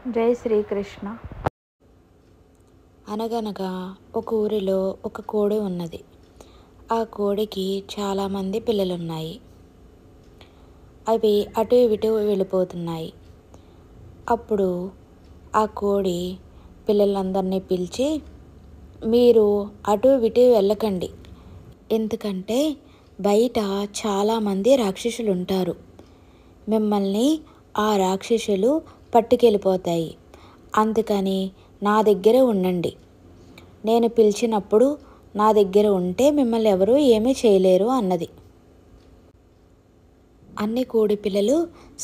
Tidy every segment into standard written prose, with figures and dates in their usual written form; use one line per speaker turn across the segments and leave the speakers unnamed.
జై శ్రీకృష్ణ.
అనగనగా ఒక ఊరిలో ఒక కోడి ఉన్నది. ఆ కోడికి చాలామంది పిల్లలున్నాయి. అవి అటు ఇటు వెళ్ళిపోతున్నాయి. అప్పుడు ఆ కోడి పిల్లలందరినీ పిలిచి, మీరు అటు ఇటు వెళ్ళకండి, ఎందుకంటే బయట చాలామంది రాక్షసులు ఉంటారు. మిమ్మల్ని ఆ రాక్షసులు పట్టుకెళ్ళిపోతాయి. అందుకని నా దగ్గర ఉండండి. నేను పిలిచినప్పుడు నా దగ్గర ఉంటే మిమ్మల్ని ఎవరూ ఏమీ చేయలేరు అన్నది. అన్ని కోడి పిల్లలు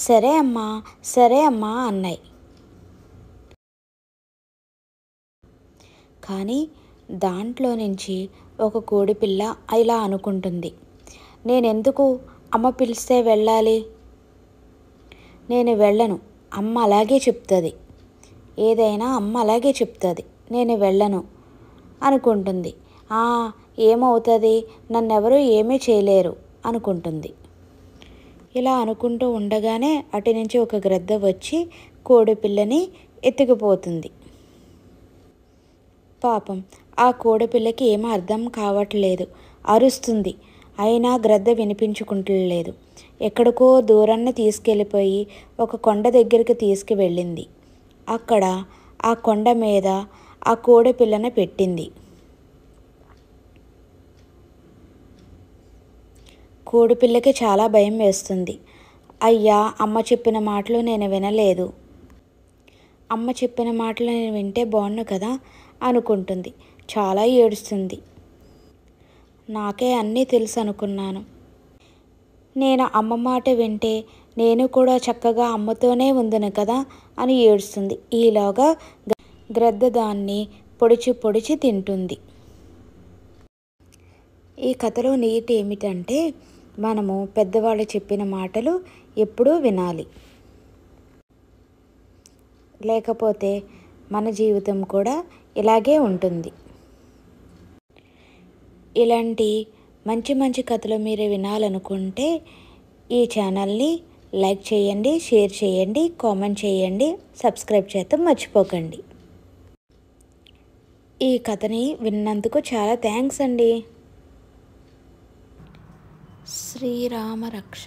సరే అమ్మా, సరే అమ్మా అన్నాయి. కానీ దాంట్లో నుంచి ఒక కోడి పిల్ల ఇలా అనుకుంటుంది, నేనెందుకు అమ్మ పిలిస్తే వెళ్ళాలి? నేను వెళ్ళను, అమ్మ అలాగే చెప్తుంది, ఏదైనా అమ్మ అలాగే చెప్తుంది, నేను వెళ్ళను అనుకుంటుంది. ఏమవుతుంది, నన్నెవరూ ఏమీ చేయలేరు అనుకుంటుంది. ఇలా అనుకుంటూ ఉండగానే అటు నుంచి ఒక గ్రద్ద వచ్చి కోడి పిల్లని ఎత్తుకుపోతుంది. పాపం ఆ కోడి పిల్లకి ఏమీ అర్థం కావట్లేదు, అరుస్తుంది. అయినా గ్రద్ద వినిపించుకుంటలేదు. ఎక్కడికో దూరాన్ని తీసుకెళ్ళిపోయి ఒక కొండ దగ్గరికి తీసుకువెళ్ళింది. అక్కడ ఆ కొండ మీద ఆ కోడి పిల్లని పెట్టింది. కోడి పిల్లకి చాలా భయం వేస్తుంది. అయ్యా, అమ్మ చెప్పిన మాటలు నేను వినలేదు, అమ్మ చెప్పిన మాటలు నేను వింటే బాగుండు కదా అనుకుంటుంది. చాలా ఏడుస్తుంది. నాకే అన్నీ తెలుసు అనుకున్నాను, నేను అమ్మ మాట వింటే నేను కూడా చక్కగా అమ్మతోనే ఉందును కదా అని ఏడుస్తుంది. ఈలోగా గ్రద్ద దాన్ని పొడిచి పొడిచి తింటుంది. ఈ కథలో నీతి ఏమిటంటే, మనము పెద్దవాళ్ళు చెప్పిన మాటలు ఎప్పుడూ వినాలి, లేకపోతే మన జీవితం కూడా ఇలాగే ఉంటుంది. ఇలాంటి మంచి మంచి కథలు మీరు వినాలనుకుంటే ఈ ఛానల్ని లైక్ చేయండి, షేర్ చేయండి, కామెంట్ చేయండి, సబ్స్క్రైబ్ చేయడం మర్చిపోకండి. ఈ కథని విన్నందుకు చాలా థ్యాంక్స్ అండి. శ్రీరామ రక్ష.